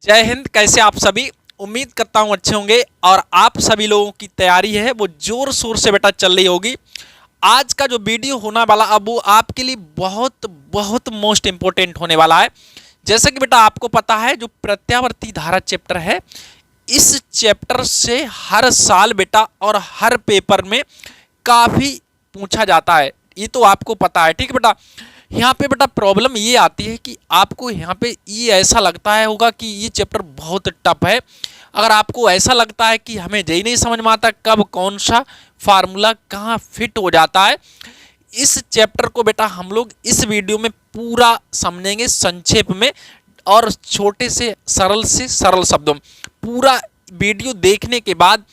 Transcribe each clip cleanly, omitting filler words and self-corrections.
जय हिंद। कैसे आप सभी? उम्मीद करता हूँ अच्छे होंगे और आप सभी लोगों की तैयारी है वो जोर शोर से बेटा चल रही होगी। आज का जो वीडियो होने वाला अब वो आपके लिए बहुत बहुत मोस्ट इम्पोर्टेंट होने वाला है। जैसे कि बेटा आपको पता है जो प्रत्यावर्ती धारा चैप्टर है, इस चैप्टर से हर साल बेटा और हर पेपर में काफ़ी पूछा जाता है, ये तो आपको पता है। ठीक है बेटा, यहाँ पे बेटा प्रॉब्लम ये आती है कि आपको यहाँ पे ये ऐसा लगता है होगा कि ये चैप्टर बहुत टफ है। अगर आपको ऐसा लगता है कि हमें यही नहीं समझ में आता कब कौन सा फार्मूला कहाँ फिट हो जाता है, इस चैप्टर को बेटा हम लोग इस वीडियो में पूरा समझेंगे संक्षेप में और छोटे से सरल शब्दों में। पूरा वीडियो देखने के बाद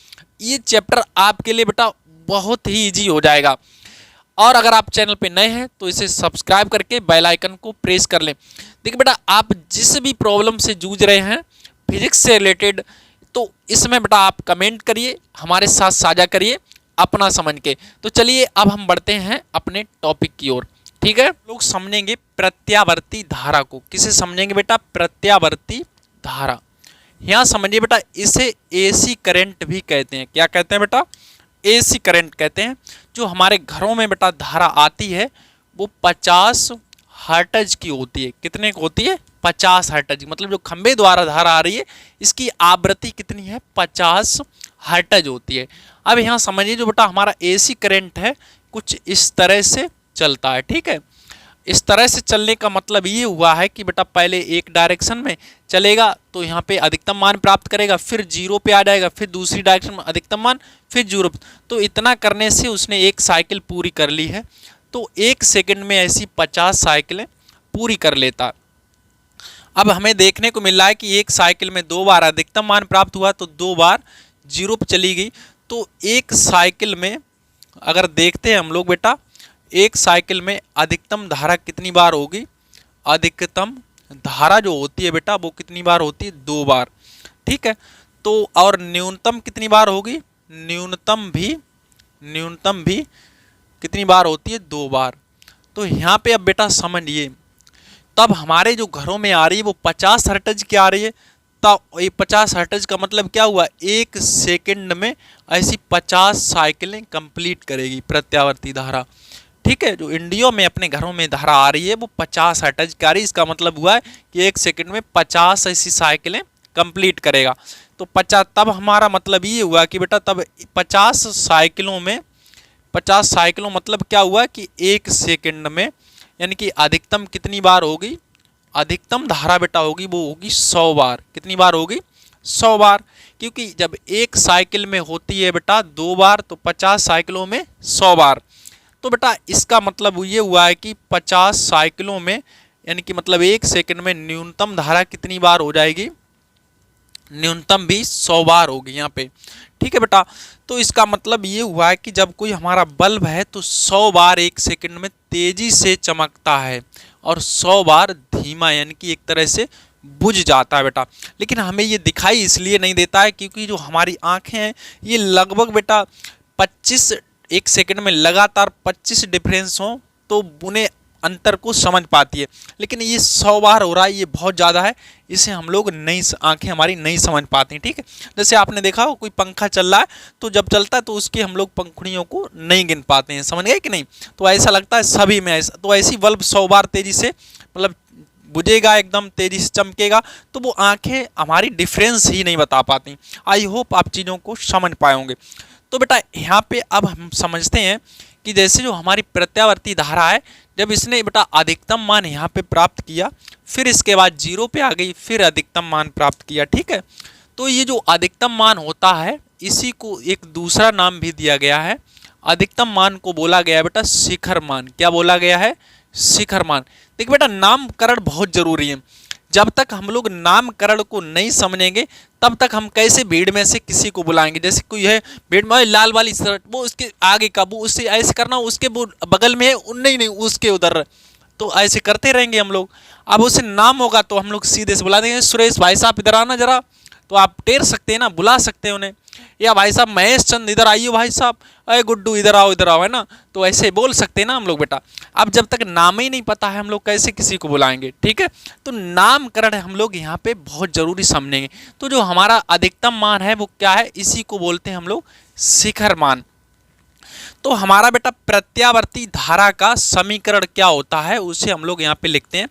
ये चैप्टर आपके लिए बेटा बहुत ही इजी हो जाएगा। और अगर आप चैनल पे नए हैं तो इसे सब्सक्राइब करके बेल आइकन को प्रेस कर लें। देखिए बेटा, आप जिस भी प्रॉब्लम से जूझ रहे हैं फिजिक्स से रिलेटेड, तो इसमें बेटा आप कमेंट करिए, हमारे साथ साझा करिए अपना समझ के। तो चलिए अब हम बढ़ते हैं अपने टॉपिक की ओर। ठीक है, लोग समझेंगे प्रत्यावर्ती धारा को। किसे समझेंगे बेटा? प्रत्यावर्ती धारा। यहाँ समझिए बेटा, इसे एसी करंट भी कहते हैं। क्या कहते हैं बेटा? एसी करंट कहते हैं। जो हमारे घरों में बेटा धारा आती है वो 50 हर्ट्ज की होती है। कितने की होती है? 50 हर्ट्ज। मतलब जो खंबे द्वारा धारा आ रही है इसकी आवृत्ति कितनी है? 50 हर्ट्ज होती है। अब यहाँ समझिए जो बेटा हमारा एसी करंट है कुछ इस तरह से चलता है। ठीक है, इस तरह से चलने का मतलब ये हुआ है कि बेटा पहले एक डायरेक्शन में चलेगा तो यहाँ पे अधिकतम मान प्राप्त करेगा, फिर जीरो पे आ जाएगा, फिर दूसरी डायरेक्शन में अधिकतम मान, फिर जीरो। तो इतना करने से उसने एक साइकिल पूरी कर ली है। तो एक सेकंड में ऐसी 50 साइकिलें पूरी कर लेता है। अब हमें देखने को मिल रहा है कि एक साइकिल में 2 बार अधिकतम मान प्राप्त हुआ तो 2 बार जीरो पे चली गई। तो एक साइकिल में अगर देखते हैं हम लोग बेटा, एक साइकिल में अधिकतम धारा कितनी बार होगी? अधिकतम धारा जो होती है बेटा वो कितनी बार होती है? 2 बार। ठीक है, तो और न्यूनतम कितनी बार होगी? न्यूनतम भी कितनी बार होती है? 2 बार। तो यहाँ पे अब बेटा समझिए, तब हमारे जो घरों में आ रही है वो 50 हर्ट्ज की आ रही है। तब ये 50 हर्ट्ज का मतलब क्या हुआ? एक सेकंड में ऐसी 50 साइकिलें कंप्लीट करेगी प्रत्यावर्ती धारा। ठीक है, जो इंडिया में अपने घरों में धारा आ रही है वो 50 हर्ट्ज की आ रही है। इसका मतलब हुआ है कि एक सेकंड में 50 ऐसी साइकिलें कंप्लीट करेगा। तो 50, तब हमारा मतलब ये हुआ कि बेटा तब 50 साइकिलों मतलब क्या हुआ कि एक सेकंड में, यानी कि अधिकतम कितनी बार होगी? अधिकतम धारा बेटा होगी वो होगी 100 बार। कितनी बार होगी? 100 बार। क्योंकि जब एक साइकिल में होती है बेटा 2 बार तो 50 साइकिलों में 100 बार। तो बेटा इसका मतलब ये हुआ है कि 50 साइकिलों में, यानी कि मतलब एक सेकंड में न्यूनतम धारा कितनी बार हो जाएगी? न्यूनतम भी 100 बार होगी यहाँ पे। ठीक है बेटा, तो इसका मतलब ये हुआ है कि जब कोई हमारा बल्ब है तो 100 बार एक सेकंड में तेजी से चमकता है और 100 बार धीमा, यानी कि एक तरह से बुझ जाता है बेटा। लेकिन हमें ये दिखाई इसलिए नहीं देता है क्योंकि जो हमारी आंखें हैं ये लगभग बेटा 25 एक सेकंड में लगातार 25 डिफरेंस हो तो उन्हें अंतर को समझ पाती है। लेकिन ये 100 बार हो रहा है, ये बहुत ज़्यादा है, इसे हम लोग नहीं, आंखें हमारी नहीं समझ पाती। ठीक है, जैसे आपने देखा हो कोई पंखा चल रहा है तो जब चलता है तो उसके हम लोग पंखुड़ियों को नहीं गिन पाते हैं। समझ गए कि नहीं? तो ऐसा लगता है सभी में ऐसा। तो ऐसी बल्ब 100 बार तेजी से मतलब बुझेगा, एकदम तेजी से चमकेगा, तो वो आंखें हमारी डिफरेंस ही नहीं बता पाती। आई होप आप चीज़ों को समझ पाए होंगे। तो बेटा यहाँ पे अब हम समझते हैं कि जैसे जो हमारी प्रत्यावर्ती धारा है, जब इसने बेटा अधिकतम मान यहाँ पे प्राप्त किया, फिर इसके बाद जीरो पे आ गई, फिर अधिकतम मान प्राप्त किया। ठीक है, तो ये जो अधिकतम मान होता है इसी को एक दूसरा नाम भी दिया गया है। अधिकतम मान को बोला गया है बेटा शिखर मान। क्या बोला गया है? शिखर मान। देखिए बेटा, नामकरण बहुत जरूरी है। जब तक हम लोग नामकरण को नहीं समझेंगे तब तक हम कैसे भीड़ में से किसी को बुलाएंगे? जैसे कोई है भीड़ में लाल वाली शर्ट, वो उसके आगे का, वो उससे ऐसे करना, उसके वो बगल में है, नहीं उसके उधर, तो ऐसे करते रहेंगे हम लोग। अब उसे नाम होगा तो हम लोग सीधे से बुला देंगे, सुरेश भाई साहब इधर आना जरा। तो आप टेर सकते हैं ना, बुला सकते हैं उन्हें, या भाई साहब महेश चंद इधर आइए, भाई साहब अरे गुड्डू इधर आओ, है ना, तो ऐसे बोल सकते हैं ना हम लोग बेटा। अब जब तक नाम ही नहीं पता है हम लोग कैसे किसी को बुलाएंगे, ठीक है। तो नामकरण हम लोग यहाँ पे बहुत जरूरी समझेंगे। तो जो हमारा अधिकतम मान है वो क्या है, इसी को बोलते हैं हम लोग शिखर मान। तो हमारा बेटा प्रत्यावर्ती धारा का समीकरण क्या होता है, उसे हम लोग यहाँ पे लिखते हैं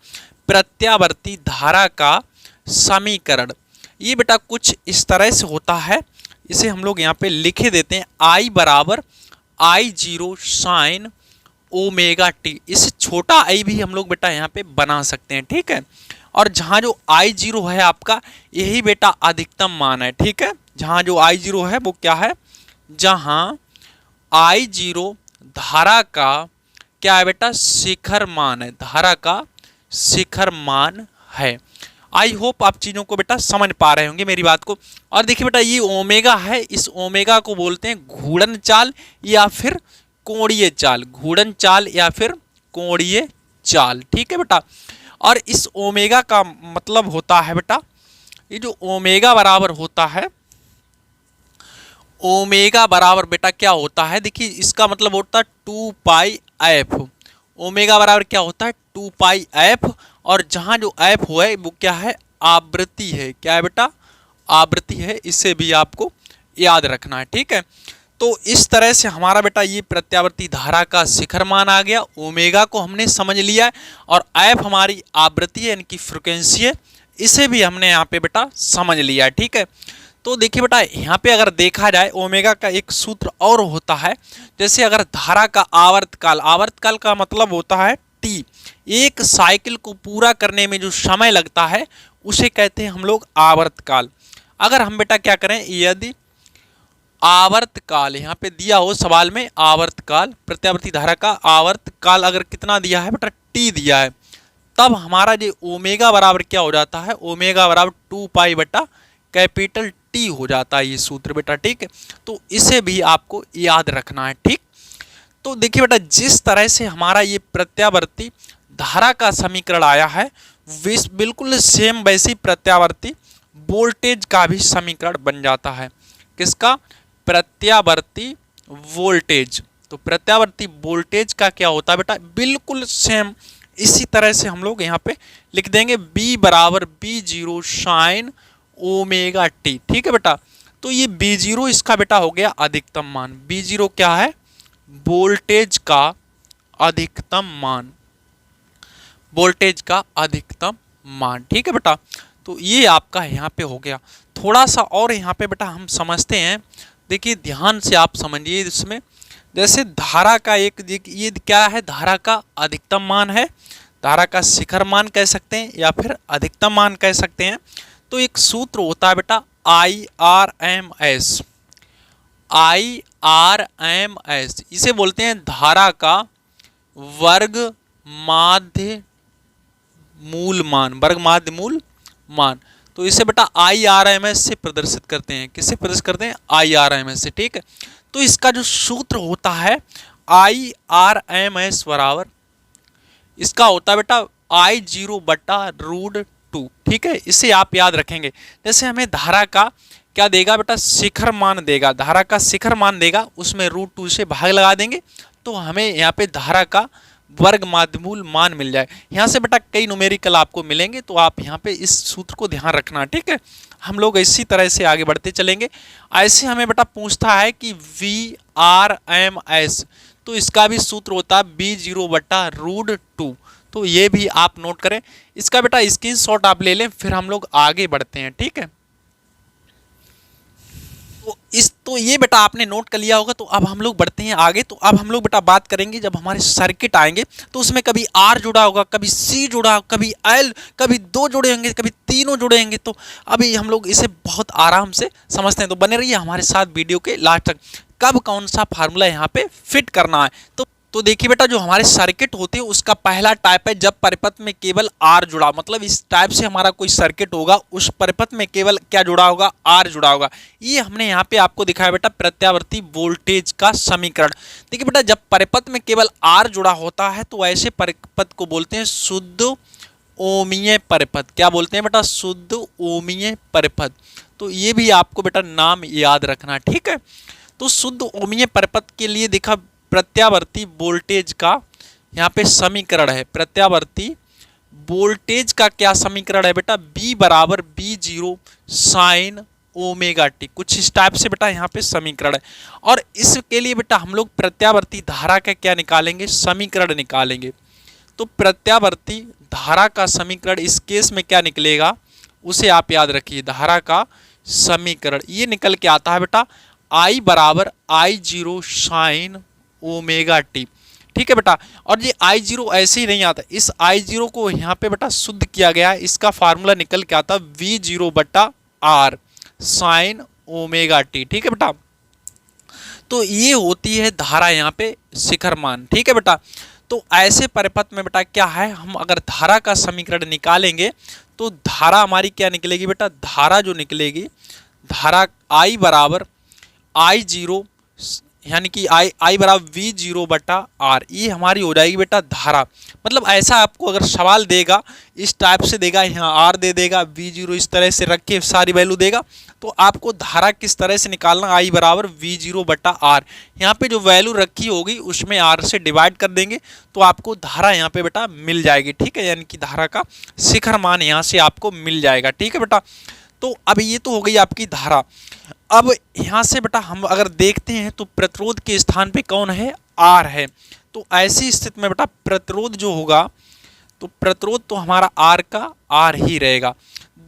प्रत्यावर्ती धारा का समीकरण। ये बेटा कुछ इस तरह से होता है, इसे हम लोग यहाँ पे लिखे देते हैं I बराबर I0 साइन ओमेगा टी। इस छोटा आई भी हम लोग बेटा यहाँ पे बना सकते हैं, ठीक है। और जहाँ जो I0 है आपका, यही बेटा अधिकतम मान है, ठीक है। जहाँ जो I0 है वो क्या है, जहाँ I0 धारा का क्या है बेटा, शिखर मान है, धारा का शिखर मान है। आई होप आप चीज़ों को बेटा समझ पा रहे होंगे मेरी बात को। और देखिए बेटा ये ओमेगा है, इस ओमेगा को बोलते हैं घूर्णन चाल या फिर कोणीय चाल, घूर्णन चाल या फिर कोणीय चाल, ठीक है बेटा। और इस ओमेगा का मतलब होता है बेटा, ये जो ओमेगा बराबर होता है, ओमेगा बराबर बेटा क्या होता है, देखिए इसका मतलब होता है 2 पाई एफ। ओमेगा बराबर क्या होता है, 2 पाई एफ। और जहाँ जो एफ हुआ है वो क्या है, आवृत्ति है, क्या है बेटा, आवृत्ति है। इसे भी आपको याद रखना है, ठीक है। तो इस तरह से हमारा बेटा ये प्रत्यावर्ती धारा का शिखर मान आ गया। ओमेगा को हमने समझ लिया है और एफ हमारी आवृत्ति है, यानी कि फ्रिक्वेंसी है, इसे भी हमने यहाँ पे बेटा समझ लिया है, ठीक है। तो देखिए बेटा यहाँ पे अगर देखा जाए ओमेगा का एक सूत्र और होता है, जैसे अगर धारा का आवर्तकाल, आवर्तकाल का मतलब होता है टी, एक साइकिल को पूरा करने में जो समय लगता है उसे कहते हैं हम लोग आवर्तकाल। अगर हम बेटा क्या करें, यदि आवर्तकाल यहाँ पे दिया हो सवाल में, आवर्तकाल प्रत्यावर्ती धारा का आवर्तकाल अगर कितना दिया है बेटा, टी दिया है, तब हमारा जो ओमेगा बराबर क्या हो जाता है, ओमेगा बराबर 2 पाई बटा कैपिटल टी हो जाता है ये सूत्र बेटा, ठीक है। तो इसे भी आपको याद रखना है, ठीक। तो देखिए बेटा जिस तरह से हमारा ये प्रत्यावर्ती धारा का समीकरण आया है, बिल्कुल सेम वैसी प्रत्यावर्ती वोल्टेज का भी समीकरण बन जाता है। किसका, प्रत्यावर्ती वोल्टेज। तो प्रत्यावर्ती वोल्टेज का क्या होता है बेटा, बिल्कुल सेम इसी तरह से हम लोग यहाँ पे लिख देंगे B बराबर B0 साइन ओमेगा टी, ठीक है बेटा। तो ये B0 इसका बेटा हो गया अधिकतम मान। B0 क्या है, वोल्टेज का अधिकतम मान, वोल्टेज का अधिकतम मान, ठीक है बेटा। तो ये आपका यहाँ पे हो गया। थोड़ा सा और यहाँ पे बेटा हम समझते हैं, देखिए ध्यान से आप समझिए इसमें। जैसे धारा का एक, ये क्या है, धारा का अधिकतम मान है, धारा का शिखर मान कह सकते हैं या फिर अधिकतम मान कह सकते हैं। तो एक सूत्र होता है बेटा IRMS, IRMS इसे बोलते हैं धारा का वर्ग माध्य मूल मान, वर्ग माध्य मूल मान। तो इसे बेटा IRMS से प्रदर्शित करते हैं, किससे प्रदर्शित करते हैं, IRMS से, ठीक है। तो इसका जो सूत्र होता है IRMS बराबर, इसका होता है बेटा I0 बटा √2, ठीक है। इसे आप याद रखेंगे। जैसे हमें धारा का क्या देगा बेटा, शिखर मान देगा, धारा का शिखर मान देगा, उसमें √2 से भाग लगा देंगे तो हमें यहाँ पे धारा का वर्ग माध्यमूल मान मिल जाए। यहाँ से बेटा कई न्यूमेरिकल आपको मिलेंगे, तो आप यहाँ पे इस सूत्र को ध्यान रखना, ठीक है। हम लोग इसी तरह से आगे बढ़ते चलेंगे। ऐसे हमें बेटा पूछता है कि VRMS, तो इसका भी सूत्र होता है B0 बटा √2। तो ये भी आप नोट करें, इसका बेटा स्क्रीनशॉट आप ले लें, फिर हम लोग आगे बढ़ते हैं, ठीक है। तो ये बेटा आपने नोट कर लिया होगा। तो अब हम लोग बढ़ते हैं आगे। तो अब हम लोग बेटा बात करेंगे, जब हमारे सर्किट आएंगे तो उसमें कभी R जुड़ा होगा, कभी C जुड़ा, कभी L, कभी 2 जुड़े होंगे, कभी तीनों जुड़े होंगे। तो अभी हम लोग इसे बहुत आराम से समझते हैं। तो बने रहिए हमारे साथ वीडियो के लास्ट तक, कब कौन सा फार्मूला यहाँ पे फिट करना है। तो देखिए बेटा जो हमारे सर्किट होते हैं उसका पहला टाइप है जब परिपथ में केवल R जुड़ा, मतलब इस टाइप से हमारा कोई सर्किट होगा, उस परिपथ में केवल क्या जुड़ा होगा, R जुड़ा होगा। ये हमने यहाँ पे आपको दिखाया बेटा प्रत्यावर्ती वोल्टेज का समीकरण। देखिए बेटा जब परिपथ में केवल R जुड़ा होता है तो ऐसे परिपथ को बोलते हैं शुद्ध ओमीय परिपथ। क्या बोलते हैं बेटा? शुद्ध ओमीय परिपथ। तो ये भी आपको बेटा नाम याद रखना, ठीक है। तो शुद्ध ओमीय परिपथ के लिए देखा प्रत्यावर्ती वोल्टेज का यहाँ पे समीकरण है। प्रत्यावर्ती वोल्टेज का क्या समीकरण है बेटा? B बराबर B0 साइन ओमेगा टी। कुछ इस टाइप से बेटा यहाँ पे समीकरण है। और इसके लिए बेटा हम लोग प्रत्यावर्ती धारा का क्या निकालेंगे? समीकरण निकालेंगे। तो प्रत्यावर्ती धारा का समीकरण इस केस में क्या निकलेगा उसे आप याद रखिए। धारा का समीकरण ये निकल के आता है बेटा I बराबर I0 साइन ओमेगा टी, ठीक है बेटा। और ये I0 ऐसे ही नहीं आता, इस I0 को यहाँ पे बेटा शुद्ध किया गया है। इसका फार्मूला निकल के आता V0 बटा R साइन ओमेगा टी, ठीक है बेटा। तो ये होती है धारा यहाँ पे शिखर मान, ठीक है बेटा। तो ऐसे परिपथ में बेटा क्या है, हम अगर धारा का समीकरण निकालेंगे तो धारा हमारी क्या निकलेगी बेटा? धारा जो निकलेगी, धारा I बराबर I0 यानी कि I बराबर V0 बटा R, ये हमारी हो जाएगी बेटा धारा। मतलब ऐसा आपको अगर सवाल देगा इस टाइप से देगा, यहाँ R दे देगा, V0 इस तरह से रख के सारी वैल्यू देगा, तो आपको धारा किस तरह से निकालना? I बराबर V0 बटा R, यहाँ पे जो वैल्यू रखी होगी उसमें R से डिवाइड कर देंगे तो आपको धारा यहाँ पे बेटा मिल जाएगी, ठीक है। यानी कि धारा का शिखर मान यहाँ से आपको मिल जाएगा, ठीक है बेटा। तो अब ये तो हो गई आपकी धारा। अब यहाँ से बेटा हम अगर देखते हैं तो प्रतिरोध के स्थान पे कौन है? R है। तो ऐसी स्थिति में बेटा प्रतिरोध जो होगा, तो प्रतिरोध तो हमारा R का R ही रहेगा।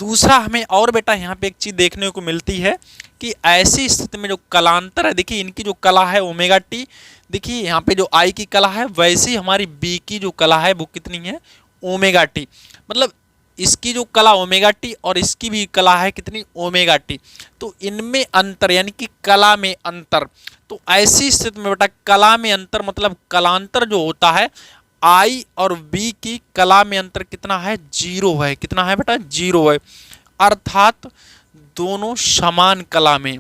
दूसरा हमें और बेटा यहाँ पे एक चीज देखने को मिलती है कि ऐसी स्थिति में जो कलांतर है, देखिए इनकी जो कला है ओमेगा टी, देखिए यहाँ पे जो I की कला है वैसे ही हमारी B की जो कला है वो कितनी है? Omega T. मतलब इसकी जो कला ओमेगा टी और इसकी भी कला है कितनी? Omega T. तो इनमें अंतर यानी कि कला में अंतर। तो ऐसी स्थिति में बेटा कला में अंतर मतलब कलांतर जो होता है I और B की कला में अंतर कितना है? 0 है। कितना है बेटा? 0 है। अर्थात दोनों समान कला में,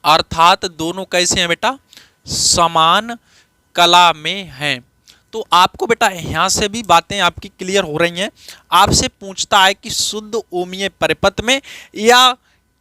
अर्थात दोनों कैसे हैं बेटा? समान कला में हैं। तो आपको बेटा यहाँ से भी बातें आपकी क्लियर हो रही हैं। आपसे पूछता है कि शुद्ध ओमीय परिपथ में या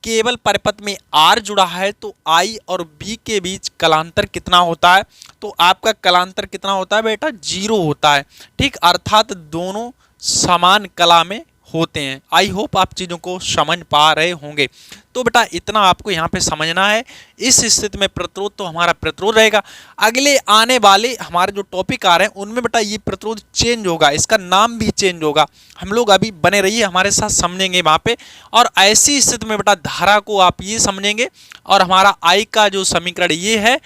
केवल परिपथ में R जुड़ा है तो I और B के बीच कलांतर कितना होता है? तो आपका कलांतर कितना होता है बेटा? 0 होता है, ठीक। अर्थात दोनों समान कला में होते हैं। आई होप आप चीज़ों को समझ पा रहे होंगे। तो बेटा इतना आपको यहाँ पे समझना है। इस स्थिति में प्रतिरोध तो हमारा प्रतिरोध रहेगा। अगले आने वाले हमारे जो टॉपिक आ रहे हैं उनमें बेटा ये प्रतिरोध चेंज होगा, इसका नाम भी चेंज होगा। हम लोग अभी बने रहिए हमारे साथ, समझेंगे वहाँ पे। और ऐसी स्थिति में बेटा धारा को आप ये समझेंगे और हमारा I का जो समीकरण ये है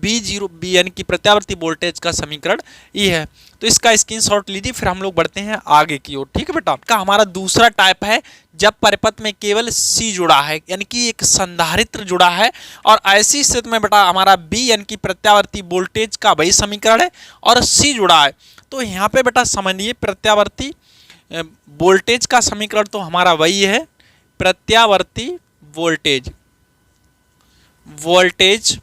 B0 B यानी कि प्रत्यावर्ती वोल्टेज का समीकरण ये है। तो इसका स्क्रीनशॉट लीजिए, फिर हम लोग बढ़ते हैं आगे की ओर, ठीक है बेटा। का हमारा दूसरा टाइप है जब परिपथ में केवल C जुड़ा है यानी कि एक संधारित्र जुड़ा है। और ऐसी स्थिति में बेटा हमारा B यानी कि प्रत्यावर्ती वोल्टेज का वही समीकरण है और C जुड़ा है। तो यहाँ पे बेटा समझिए प्रत्यावर्ती वोल्टेज का समीकरण तो हमारा वही है, प्रत्यावर्ती वोल्टेज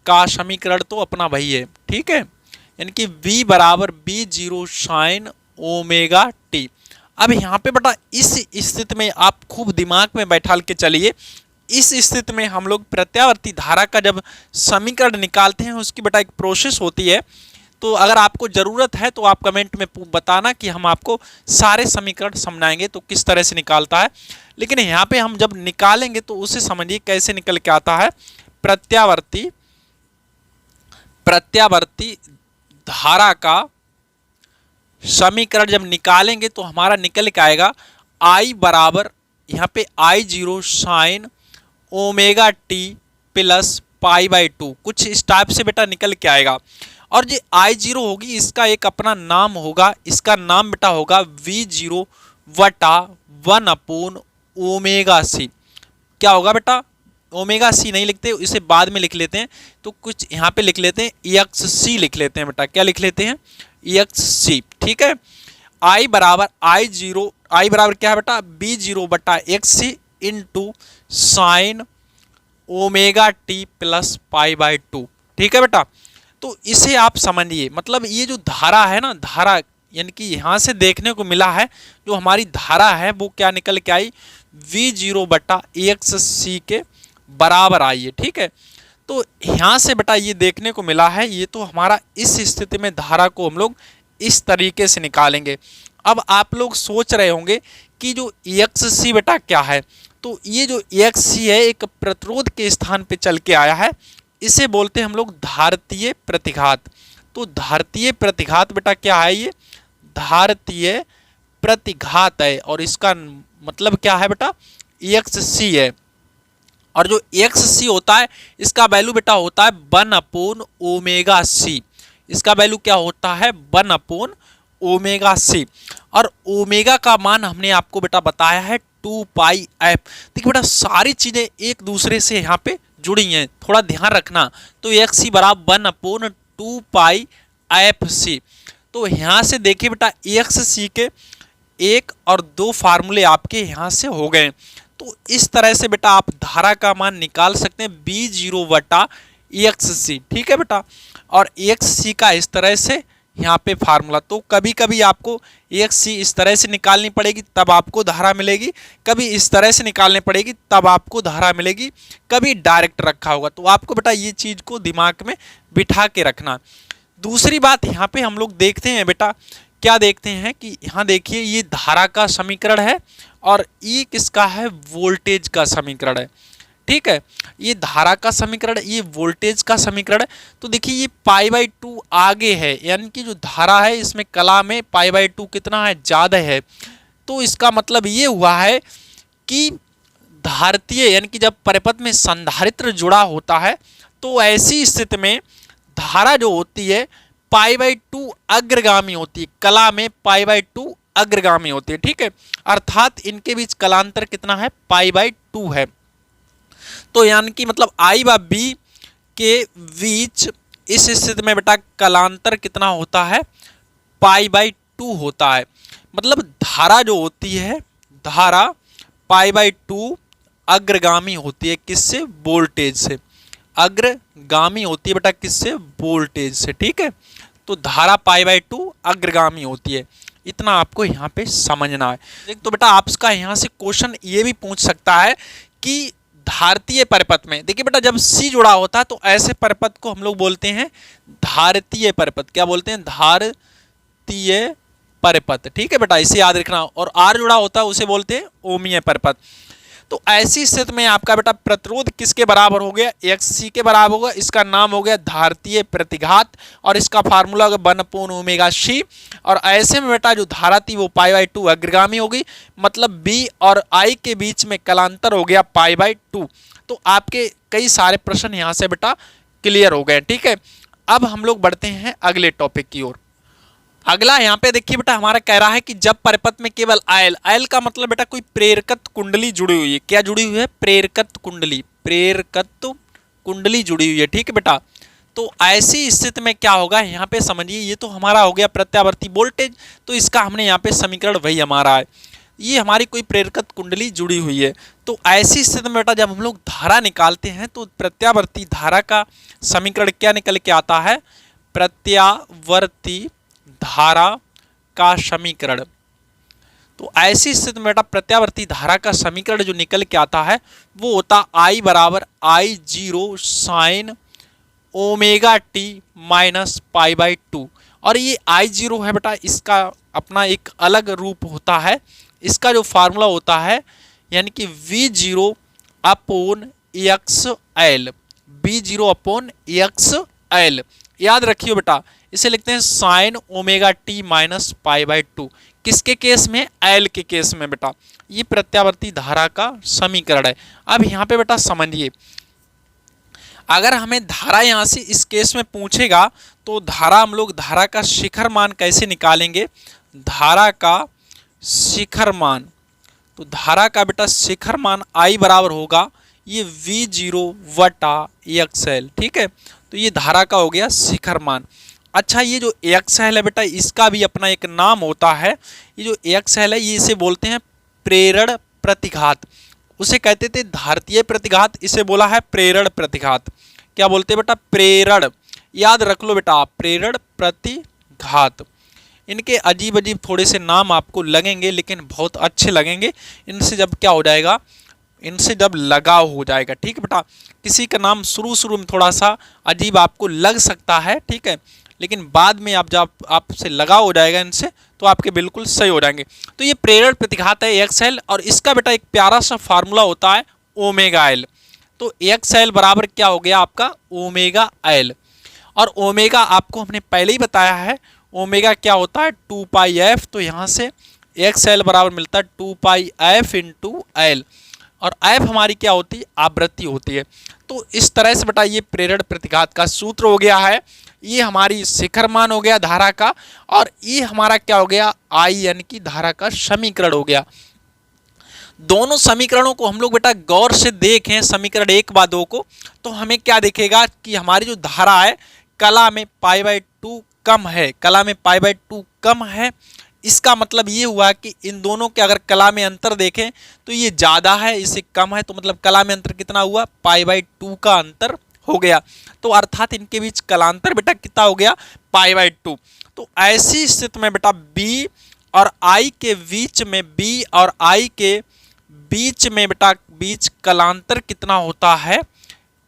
का समीकरण तो अपना वही है, ठीक है। यानी कि V बराबर B0 साइन ओमेगा टी। अब यहाँ पे बेटा इस स्थिति में आप खूब दिमाग में बैठाल के चलिए। इस स्थिति में हम लोग प्रत्यावर्ती धारा का जब समीकरण निकालते हैं उसकी बेटा एक प्रोसेस होती है। तो अगर आपको ज़रूरत है तो आप कमेंट में बताना कि हम आपको सारे समीकरण समझाएंगे तो किस तरह से निकालता है। लेकिन यहाँ पे हम जब निकालेंगे तो उसे समझिए कैसे निकल के आता है। प्रत्यावर्ती धारा का समीकरण जब निकालेंगे तो हमारा निकल के आएगा I बराबर यहाँ पे I0 sine omega T plus pi by 2, कुछ इस टाइप से बेटा निकल के आएगा। और ये I0 होगी इसका एक अपना नाम होगा, इसका नाम बेटा होगा V0 वटा 1 ओमेगा सी। क्या होगा बेटा? ओमेगा सी नहीं लिखते, इसे बाद में लिख लेते हैं। तो कुछ यहाँ पे लिख लेते हैं XC लिख लेते हैं बेटा। क्या लिख लेते हैं? XC, ठीक है। I बराबर I बराबर क्या है बेटा? B0 बटा XC into sine omega T plus pi by 2, ठीक है बेटा। तो इसे आप समझिए, मतलब ये जो धारा है ना, धारा यानी कि यहाँ से देखने को मिला है जो हमारी धारा है वो क्या निकल के आई, V0 बटा EXC के बराबर आई है। ठीक है, तो यहाँ से बेटा ये देखने को मिला है, ये तो हमारा इस स्थिति में धारा को हम लोग इस तरीके से निकालेंगे। अब आप लोग सोच रहे होंगे कि जो EXC बेटा क्या है, तो ये जो EXC है एक प्रतिरोध के स्थान पे चल के आया है, इसे बोलते हैं हम लोग धारतीय प्रतिघात। तो धारतीय प्रतिघात बेटा क्या है, ये धारतीय प्रतिघात है और इसका मतलब क्या है बेटा, EXC है। और जो EXC होता है इसका वैल्यू बेटा होता है 1/ओमेगा c। इसका वैल्यू क्या होता है, 1/ओमेगा c। और ओमेगा का मान हमने आपको बेटा बताया है 2πf। देखिए बेटा सारी चीजें एक दूसरे से यहाँ पे जुड़ी हैं, थोड़ा ध्यान रखना। तो EXC बराबर 1/2πfc। तो यहाँ से देखिए बेटा EXC के 1 और 2 फार्मूले आपके यहाँ से हो गए। तो इस तरह से बेटा आप धारा का मान निकाल सकते हैं V0 बटा EXC। ठीक है बेटा, और EXC का इस तरह से यहाँ पे फार्मूला। तो कभी कभी आपको EXC इस तरह से निकालनी पड़ेगी तब आपको धारा मिलेगी, कभी इस तरह से निकालनी पड़ेगी तब आपको धारा मिलेगी, कभी डायरेक्ट रखा होगा। तो आपको बेटा ये चीज़ को दिमाग में बिठा के रखना। दूसरी बात यहाँ पे हम लोग देखते हैं बेटा, क्या देखते हैं कि यहाँ देखिए ये धारा का समीकरण है और ये किसका है, वोल्टेज का समीकरण है। ठीक है, ये धारा का समीकरण, ये वोल्टेज का समीकरण है। तो देखिए ये π/2 आगे है, यानी कि जो धारा है इसमें कला में π/2 कितना है, ज़्यादा है। तो इसका मतलब ये हुआ है कि धारतीय यानी कि जब परिपथ में संधारित्र जुड़ा होता है तो ऐसी स्थिति में धारा जो होती है π/2 अग्रगामी होती है, कला में π/2 अग्रगामी होती है। ठीक है, अर्थात इनके बीच कलांतर कितना है, π/2 है। तो यानी कि मतलब I व B के बीच इस स्थिति में बेटा कलांतर कितना होता है, π/2 होता है। मतलब धारा जो होती है, धारा π/2 अग्रगामी होती है, किससे, वोल्टेज से। अग्रगामी होती है बेटा किससे, वोल्टेज से। ठीक है, तो धारा π/2 अग्रगामी होती है, इतना आपको यहाँ पे समझना है। तो बेटा आपका यहाँ से क्वेश्चन ये भी पूछ सकता है कि धारतीय परिपथ में, देखिए बेटा जब C जुड़ा होता है तो ऐसे परिपथ को हम लोग बोलते हैं धारतीय परिपथ। क्या बोलते हैं, धारतीय परिपथ। ठीक है बेटा, इसे याद रखना। और R जुड़ा होता है उसे बोलते हैं ओमीय परिपथ। तो ऐसी स्थिति में आपका बेटा प्रतिरोध किसके बराबर हो गया, EXC के बराबर होगा। इसका नाम हो गया धारतीय प्रतिघात और इसका फार्मूला होगा 1/ओमेगा c। और ऐसे में बेटा जो धारा थी वो π/2 अग्रगामी होगी, मतलब B और I के बीच में कलांतर हो गया π/2। तो आपके कई सारे प्रश्न यहाँ से बेटा क्लियर हो गए। ठीक है, अब हम लोग बढ़ते हैं अगले टॉपिक की ओर। अगला यहाँ पे देखिए बेटा हमारा कह रहा है कि जब परिपथ में केवल आयल का मतलब बेटा कोई प्रेरकत्व कुंडली जुड़ी हुई है। क्या जुड़ी हुई है, प्रेरकत्व कुंडली जुड़ी हुई है। ठीक है बेटा, तो ऐसी स्थिति में क्या होगा, यहाँ पे समझिए ये तो हमारा हो गया प्रत्यावर्ती वोल्टेज, तो इसका हमने यहाँ पे समीकरण वही हमारा है, ये हमारी कोई प्रेरकत्व कुंडली जुड़ी हुई है। तो ऐसी स्थिति में बेटा जब हम लोग धारा निकालते हैं तो प्रत्यावर्ती धारा का समीकरण क्या निकल के आता है, प्रत्यावर्ती धारा का समीकरण। तो ऐसी स्थिति में बेटा प्रत्यावर्ती धारा का समीकरण जो निकल के आता है वो होता I बराबर I0 sine omega T minus π/2। और ये I0 है बेटा, इसका अपना एक अलग रूप होता है। इसका जो फार्मूला होता है यानी कि V0 upon XL, V0 upon XL। याद रखियो बेटा, इसे लिखते हैं साइन ओमेगा टी माइनस π/2। किसके केस में, एल के केस में बेटा। ये प्रत्यावर्ती धारा का समीकरण है। अब यहाँ पे बेटा समझिए, अगर हमें धारा यहाँ से इस केस में पूछेगा तो धारा हम लोग धारा का शिखर मान कैसे निकालेंगे, धारा का शिखर मान। तो धारा का बेटा शिखर मान I बराबर होगा ये V0 बटा XL। ठीक है, तो ये धारा का हो गया शिखर मान। अच्छा, ये जो XL है बेटा इसका भी अपना एक नाम होता है। ये जो XL है ये इसे बोलते हैं प्रेरण प्रतिघात। उसे कहते थे धारतीय प्रतिघात, इसे बोला है प्रेरण प्रतिघात। क्या बोलते हैं बेटा, प्रेरण। याद रख लो बेटा, प्रेरण प्रतिघात। इनके अजीब अजीब थोड़े से नाम आपको लगेंगे, लेकिन बहुत अच्छे लगेंगे इनसे जब क्या हो जाएगा, इनसे जब लगाव हो जाएगा। ठीक है बेटा, किसी का नाम शुरू शुरू में थोड़ा सा अजीब आपको लग सकता है, ठीक है, लेकिन बाद में आप जब आपसे लगाव हो जाएगा इनसे तो आपके बिल्कुल सही हो जाएंगे। तो ये प्रेरण प्रतिघात है एक्सएल, और इसका बेटा एक प्यारा सा फार्मूला होता है ओमेगा एल। तो एक्सएल बराबर क्या हो गया आपका ओमेगा एल, और ओमेगा आपको हमने पहले ही बताया है, ओमेगा क्या होता है 2 पाई एफ। तो यहाँ से एक्सएल बराबर मिलता है 2 पाई एफ इंटू एल, और एफ हमारी क्या होती है आवृत्ति होती है। तो इस तरह से बेटा ये प्रेरण प्रतिघात का सूत्र हो गया है, ये हमारी शिखर मान हो गया धारा का, और ये हमारा क्या हो गया आई यानी कि धारा का समीकरण हो गया। दोनों समीकरणों को हम लोग बेटा गौर से देखें, समीकरण 1 व 2 को, तो हमें क्या दिखेगा कि हमारी जो धारा है कला में π/2 कम है, कला में π/2 कम है। इसका मतलब ये हुआ कि इन दोनों के अगर कला में अंतर देखें तो ये ज़्यादा है, इससे कम है, तो मतलब कला में अंतर कितना हुआ π/2 का अंतर हो गया। तो अर्थात इनके बीच कलांतर बेटा कितना हो गया π/2। तो ऐसी स्थिति में बेटा B और I के बीच में, B और I के बीच में बेटा बीच कलांतर कितना होता है,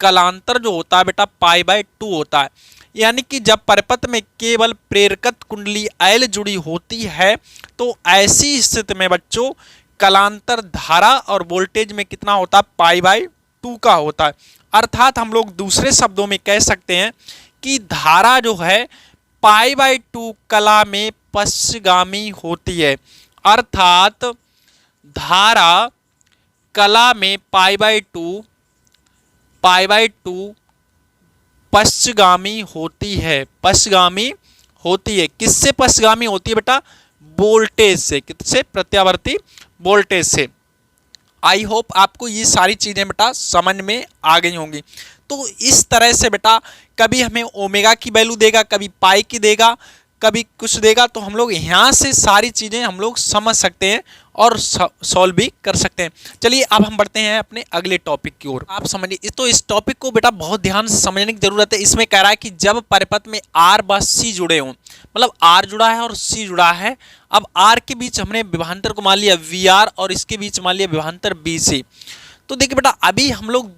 कलांतर जो होता है बेटा π/2 होता है। यानी कि जब परिपथ में केवल प्रेरकत्व कुंडली L जुड़ी होती है तो ऐसी स्थिति में बच्चों कलांतर धारा और वोल्टेज में कितना होता है π/2 का होता है। अर्थात हम लोग दूसरे शब्दों में कह सकते हैं कि धारा जो है π/2 कला में पश्चगामी होती है, अर्थात धारा कला में π/2 पश्चगामी होती है, पश्चगामी होती है। किससे पश्चगामी होती है बेटा वोल्टेज से, किससे प्रत्यावर्ती वोल्टेज से। आई होप आपको ये सारी चीजें बेटा समझ में आ गई होंगी। तो इस तरह से बेटा कभी हमें ओमेगा की वैल्यू देगा, कभी पाई की देगा, कभी कुछ देगा, तो हम लोग यहाँ से सारी चीज़ें हम लोग समझ सकते हैं और सॉल्व भी कर सकते हैं। चलिए अब हम बढ़ते हैं अपने अगले टॉपिक की ओर। आप समझिए, तो इस टॉपिक को बेटा बहुत ध्यान से समझने की जरूरत है। इसमें कह रहा है कि जब परिपथ में आर व सी जुड़े हों, मतलब आर जुड़ा है और सी जुड़ा है, अब आर के बीच हमने विभवांतर को मान लिया वी आर और इसके बीच मान लिया विभवांतर बी सी। तो देखिए बेटा अभी हम लोग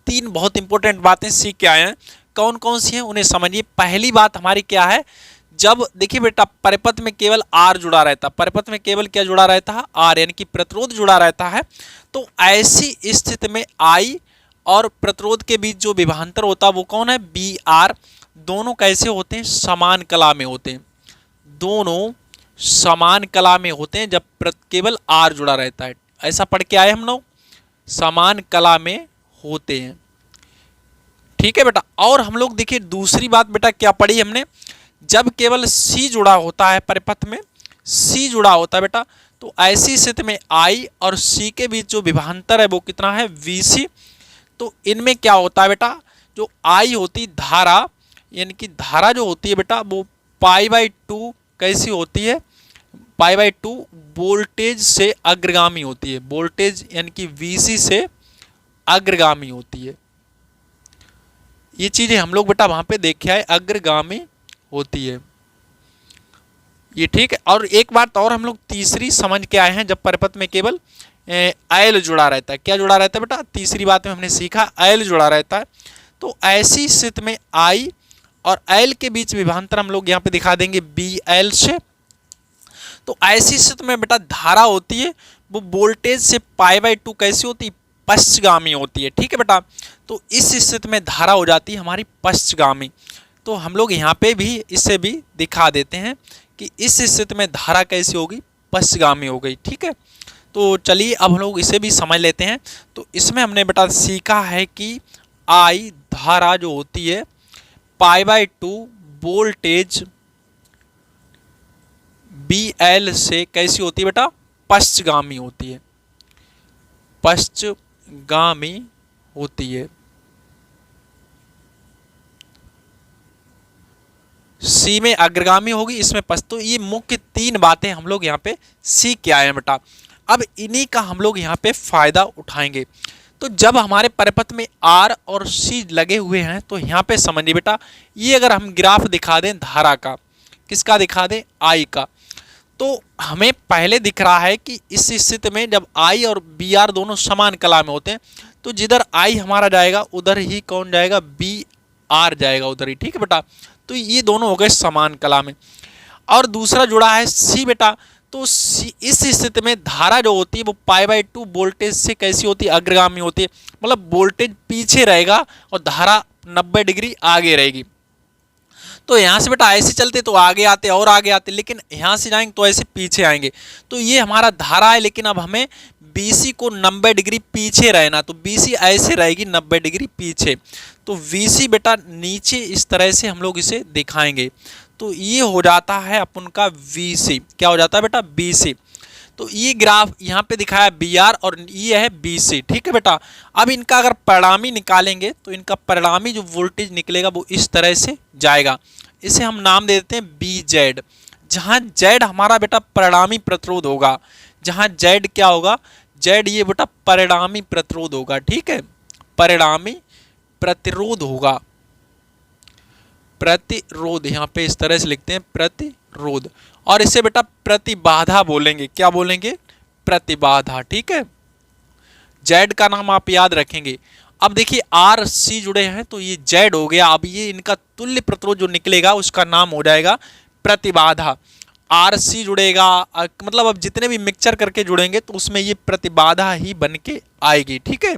तीन बहुत इंपॉर्टेंट बातें सीख के आए हैं। कौन कौन सी हैं उन्हें समझिए। पहली बात हमारी क्या है, जब देखिए बेटा परिपथ में केवल आर जुड़ा रहता, परिपथ में केवल क्या जुड़ा रहता है आर, यानी कि प्रतिरोध जुड़ा रहता है। तो ऐसी स्थिति में आई और प्रतिरोध के बीच जो विभवांतर होता है वो कौन है बी आर। दोनों कैसे होते हैं समान कला में होते हैं, दोनों समान कला में होते हैं जब केवल आर जुड़ा रहता है। ऐसा पढ़ के आए हम लोग, समान कला में होते हैं। ठीक है बेटा। और हम लोग देखिए दूसरी बात बेटा क्या पढ़ी हमने, जब केवल सी जुड़ा होता है परिपथ में, सी जुड़ा होता है बेटा, तो ऐसी स्थिति में आई और सी के बीच जो विभवांतर है वो कितना है वी सी। तो इनमें क्या होता है बेटा, जो आई होती धारा, यानी कि धारा जो होती है बेटा वो π/2 कैसी होती है, π/2 वोल्टेज से अग्रगामी होती है, वोल्टेज यानी कि वीसी से अग्रगामी होती है। ये चीजें हम लोग बेटा वहां पे देखे आए, अग्रगामी होती है ये। ठीक है। और एक बात और हम लोग तीसरी समझ के आए हैं, जब परिपथ में केवल एल जुड़ा रहता है, क्या जुड़ा रहता है बेटा, तीसरी बात में हमने सीखा एल जुड़ा रहता है। तो ऐसी स्थिति में आई और एल के बीच विभवांतर हम लोग यहाँ पे दिखा देंगे बी एल से। तो ऐसी स्थिति में बेटा धारा होती है वो वोल्टेज से π/2 कैसी होती है पश्चगामी होती है। ठीक है बेटा। तो इस स्थिति में धारा हो जाती है हमारी पश्चगामी। तो हम लोग यहाँ पे भी इससे भी दिखा देते हैं कि इस स्थिति में धारा कैसी होगी पश्चगामी हो गई। ठीक है। तो चलिए अब हम लोग इसे भी समझ लेते हैं। तो इसमें हमने बेटा सीखा है कि आई धारा जो होती है π/2 वोल्टेज बी एल से कैसी होती है बेटा पश्चगामी होती है, पश्चगामी होती है। सी में अग्रगामी होगी, इसमें पश्च। तो ये मुख्य तीन बातें हम लोग यहाँ पे सीख के आए हैं बेटा। अब इन्हीं का हम लोग यहाँ पे फायदा उठाएंगे। तो जब हमारे परिपथ में आर और सी लगे हुए हैं तो यहाँ पे समझिए बेटा, ये अगर हम ग्राफ दिखा दें धारा का, किसका दिखा दे, आई का। तो हमें पहले दिख रहा है कि इस स्थिति में जब आई और बी आर दोनों समान कला में होते हैं तो जिधर आई हमारा जाएगा उधर ही कौन जाएगा, बी आर जाएगा उधर ही, ठीक है बेटा। तो ये दोनों हो गए समान कला में। और दूसरा जुड़ा है सी बेटा, तो सी इस स्थिति में धारा जो होती है वो π/2 वोल्टेज से कैसी होती है, अग्रगामी होती है, मतलब वोल्टेज पीछे रहेगा और धारा 90 डिग्री आगे रहेगी। तो यहाँ से बेटा ऐसे चलते तो आगे आते और आगे आते, लेकिन यहाँ से जाएंगे तो ऐसे पीछे आएंगे। तो ये हमारा धारा है, लेकिन अब हमें BC को 90 डिग्री पीछे रहना, तो BC ऐसे रहेगी 90 डिग्री पीछे। तो VC बेटा नीचे इस तरह से हम लोग इसे दिखाएंगे। तो ये हो जाता है अपन का VC, क्या हो जाता है बेटा, BC। तो ये ग्राफ यहाँ पे दिखाया BR और ये है BC, ठीक है बेटा। अब इनका अगर परिणामी निकालेंगे तो इनका परिणामी जो वोल्टेज निकलेगा वो इस तरह से जाएगा। इसे हम नाम दे देते हैं BZ, जहाँ Z हमारा बेटा परिणामी प्रतिरोध होगा, जहाँ Z क्या होगा, Z ये बेटा परिणामी प्रतिरोध होगा, ठीक है, परिणामी प्रतिरोध होगा, प्रतिरोध यहाँ पे इस तरह से लिखते हैं प्रतिरोध। और इसे बेटा प्रतिबाधा बोलेंगे, क्या बोलेंगे, प्रतिबाधा, ठीक है। जेड का नाम आप याद रखेंगे। अब देखिए आर सी जुड़े हैं तो ये जेड हो गया। अब ये इनका तुल्य प्रतिरोध जो निकलेगा उसका नाम हो जाएगा प्रतिबाधा। आर सी जुड़ेगा, मतलब अब जितने भी मिक्सचर करके जुड़ेंगे तो उसमें ये प्रतिबाधा ही बन के आएगी, ठीक है।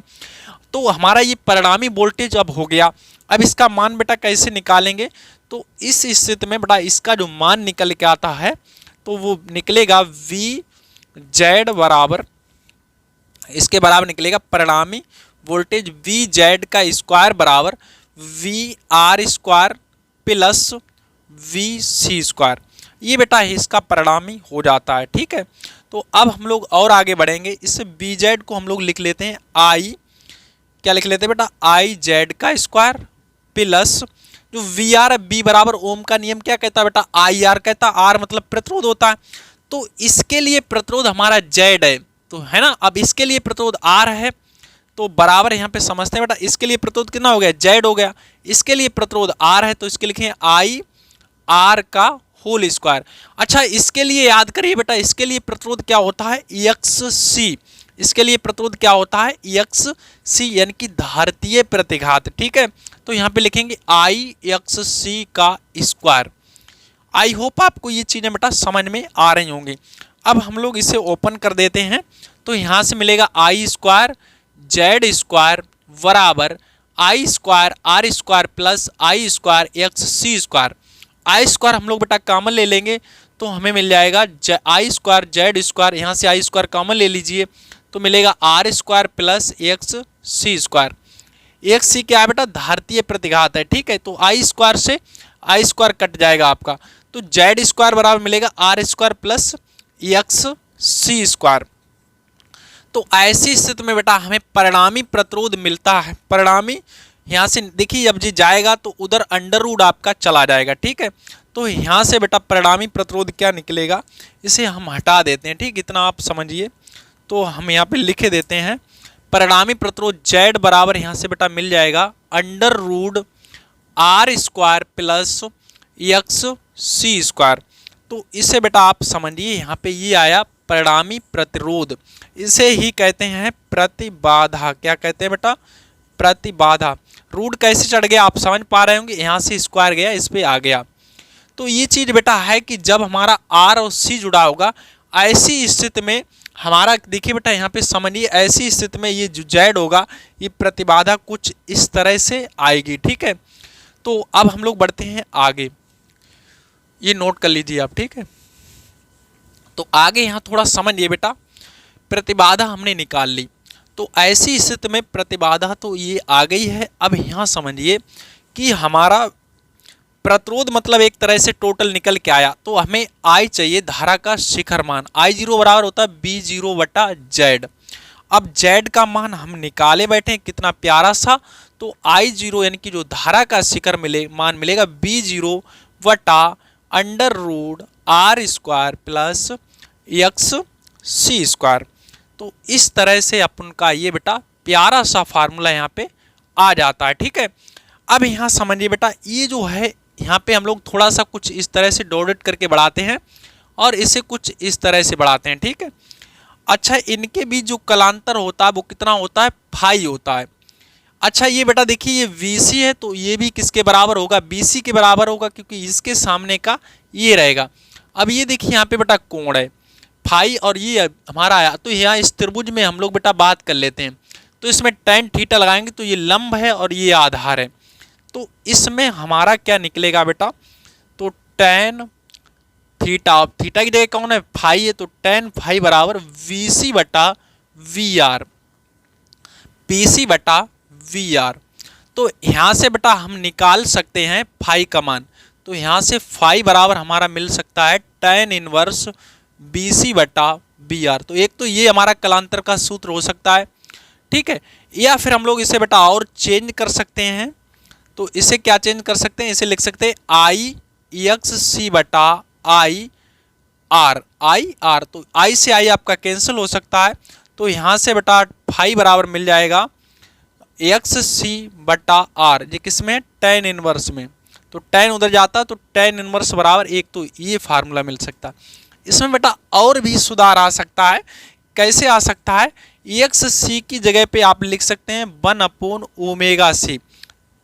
तो हमारा ये परिणामी वोल्टेज अब हो गया। अब इसका मान बेटा कैसे निकालेंगे, तो इस स्थिति में बेटा इसका जो मान निकल के आता है तो वो निकलेगा वी जेड बराबर, इसके बराबर निकलेगा परिणामी वोल्टेज वी जेड का स्क्वायर बराबर V R square plus V C square. ये बेटा इसका परिणामी हो जाता है, ठीक है। तो अब हम लोग और आगे बढ़ेंगे। इस वी जेड को हम लोग लिख लेते हैं आई, क्या लिख लेते हैं बेटा, आई जेड का स्क्वायर प्लस जो वी आर है, बी बराबर ओम का नियम क्या कहता है बेटा, आई आर कहता है। आर मतलब प्रतिरोध होता है, तो इसके लिए प्रतिरोध हमारा जेड है, तो है ना। अब इसके लिए प्रतिरोध आर है तो बराबर यहाँ पे समझते हैं बेटा, इसके लिए प्रतिरोध कितना हो गया, जेड हो गया। इसके लिए प्रतिरोध आर है तो इसके लिखे आई आर का होल स्क्वायर। अच्छा इसके लिए याद करिए बेटा, इसके लिए प्रतिरोध क्या होता है, एक्स सी। इसके लिए प्रतिरोध क्या होता है, एक्स सी, यानी कि धारतीय प्रतिघात, ठीक है। तो यहाँ पे लिखेंगे आई एक्स सी का स्क्वायर। आई होप आपको ये चीजें बेटा समझ में आ रही होंगी। अब हम लोग इसे ओपन कर देते हैं तो यहाँ से मिलेगा आई स्क्वायर जेड स्क्वायर बराबर I square R square plus I square X C square. I square हम लोग बेटा कॉमन ले लेंगे तो हमें मिल जाएगा आई स्क्वायर जेड स्क्वायर, यहाँ से आई स्क्वायर कॉमन ले लीजिए तो मिलेगा R square plus X C square. X C क्या है बेटा, धारतीय प्रतिघात है, ठीक है। तो आई स्क्वायर से आई स्क्वायर कट जाएगा आपका, तो जेड स्क्वायर बराबर मिलेगा R square plus X C square. तो ऐसी स्थिति में बेटा हमें परिणामी प्रतिरोध मिलता है। परिणामी यहाँ से देखिए जब जी जाएगा तो उधर अंडर रूट आपका चला जाएगा, ठीक है। तो यहाँ से बेटा परिणामी प्रतिरोध क्या निकलेगा, इसे हम हटा देते हैं, ठीक, इतना आप समझिए। तो हम यहाँ पे लिखे देते हैं परिणामी प्रतिरोध जेड बराबर यहाँ से बेटा मिल जाएगा under root R square plus X C square. तो इसे बेटा आप समझिए यहाँ पे ये आया परिणामी प्रतिरोध, इसे ही कहते हैं प्रतिबाधा। क्या कहते हैं बेटा, प्रतिबाधा। रूट कैसे चढ़ गया आप समझ पा रहे होंगे, यहाँ से स्क्वायर गया इस पे आ गया। तो ये चीज बेटा है कि जब हमारा आर और सी जुड़ा होगा ऐसी स्थिति में हमारा, देखिए बेटा यहाँ पे समझिए, ऐसी स्थिति में ये जो जेड होगा ये प्रतिबाधा कुछ इस तरह से आएगी, ठीक है। तो अब हम लोग बढ़ते हैं आगे, ये नोट कर लीजिए आप, ठीक है। तो आगे यहाँ थोड़ा समझिए बेटा, प्रतिबाधा हमने निकाल ली तो ऐसी स्थिति में प्रतिबाधा तो ये आ गई है। अब यहाँ समझिए कि हमारा प्रतिरोध मतलब एक तरह से टोटल निकल के आया, तो हमें आई चाहिए धारा का शिखर मान। आई जीरो बराबर होता है बी जीरो बटा जेड। अब जेड का मान हम निकाले बैठे हैं, कितना प्यारा सा। तो आई जीरो यानी कि जो धारा का शिखर मान मिलेगा बी जीरो बटा under root R square plus X C square. तो इस तरह से अपन का ये बेटा प्यारा सा फार्मूला यहाँ पे आ जाता है, ठीक है। अब यहाँ समझिए बेटा ये जो है यहाँ पे हम लोग थोड़ा सा कुछ इस तरह से डॉट करके बढ़ाते हैं और इसे कुछ इस तरह से बढ़ाते हैं, ठीक है। अच्छा, इनके बीच जो कलांतर होता है वो कितना होता है, फाई होता है। अच्छा, ये बेटा देखिए ये BC है तो ये भी किसके बराबर होगा, BC के बराबर होगा, क्योंकि इसके सामने का ये रहेगा। अब ये देखिए यहाँ पे बेटा कोण है फाई और ये हमारा आया, तो यहाँ इस त्रिभुज में हम लोग बेटा बात कर लेते हैं। तो इसमें tan थीटा लगाएंगे तो ये लंब है और ये आधार है, तो इसमें हमारा क्या निकलेगा बेटा, तो tan थीटा, थीटा की जगह कौन है, फाई है, तो tan फाई बराबर VC बटा VR, PC बटा VR। तो यहाँ से बेटा हम निकाल सकते हैं फाई का मान, तो यहाँ से फाई बराबर हमारा मिल सकता है tan इनवर्स BC बटा VR। तो एक तो ये हमारा कलांतर का सूत्र हो सकता है, ठीक है। या फिर हम लोग इसे बेटा और चेंज कर सकते हैं, तो इसे क्या चेंज कर सकते हैं, इसे लिख सकते हैं IXC बटा IR, IR, तो I से I आपका कैंसिल हो सकता है, तो यहाँ से बेटा फाई बराबर मिल जाएगा XC बटा R, ये किसमें, tan इनवर्स में, तो tan उधर जाता तो tan इनवर्स बराबर 1, तो ये फार्मूला मिल सकता है। इसमें बेटा और भी सुधार आ सकता है, कैसे आ सकता है, XC की जगह पे आप लिख सकते हैं 1/ωc,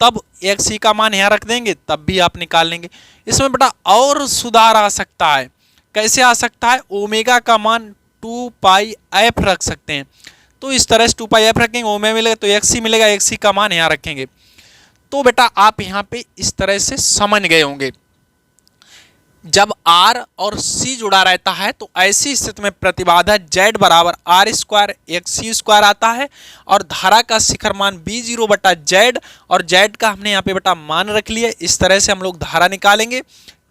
तब XC का मान यहाँ रख देंगे तब भी आप निकाल लेंगे। इसमें बेटा और सुधार आ सकता है, कैसे आ सकता है, ओमेगा का मान 2πf रख सकते हैं, तो इस तरह से 2πf रखेंगे, ओमेगा मिलेगा तो XC मिलेगा, XC का मान यहाँ रखेंगे। तो बेटा आप यहाँ पे इस तरह से समझ गए होंगे। जब R और C जुड़ा रहता है तो ऐसी स्थिति में प्रतिबाधा Z बराबर R² XC² आता है और धारा का शिखर मान B0 बटा Z, और Z का हमने यहाँ पे बेटा मान रख लिया। इस तरह से हम लोग धारा निकालेंगे।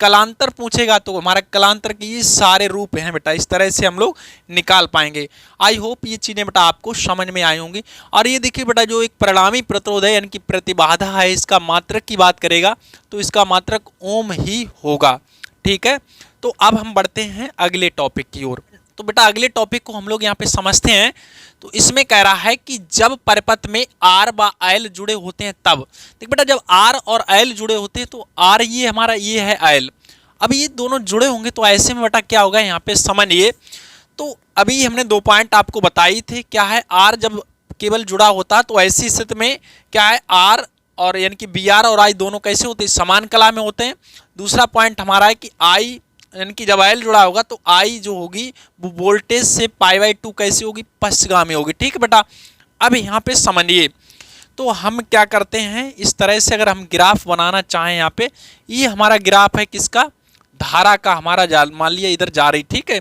कलांतर पूछेगा तो हमारा कलांतर के ये सारे रूप हैं बेटा, इस तरह से हम लोग निकाल पाएंगे। आई होप ये चीज़ें बेटा आपको समझ में आई होंगी। और ये देखिए बेटा जो एक परिणामी प्रतिरोध है यानी कि प्रतिबाधा है, इसका मात्रक की बात करेगा तो इसका मात्रक ओम ही होगा, ठीक है। तो अब हम बढ़ते हैं अगले टॉपिक की ओर। तो बेटा अगले टॉपिक को हम लोग यहाँ पे समझते हैं। तो इसमें कह रहा है कि जब परिपथ में R व L जुड़े होते हैं तब, देख बेटा जब R और L जुड़े होते हैं तो R ये हमारा ये है L, अब ये दोनों जुड़े होंगे तो ऐसे में बेटा क्या होगा यहाँ पे समझिए। तो अभी हमने 2 पॉइंट आपको बताई थे, क्या है R जब केवल जुड़ा होता है तो ऐसी स्थिति में क्या है R और यानी कि BR और I दोनों कैसे होते हैं, समान कला में होते हैं। दूसरा पॉइंट हमारा है कि I यानी कि जब L जुड़ा होगा तो I जो होगी वो वोल्टेज से π/2 कैसी होगी, पश्चगामी होगी, ठीक है बेटा। अब यहाँ पे समझिए, तो हम क्या करते हैं, इस तरह से अगर हम ग्राफ बनाना चाहें, यहाँ पे ये हमारा ग्राफ है किसका, धारा का, हमारा मान लिया इधर जा रही, ठीक है।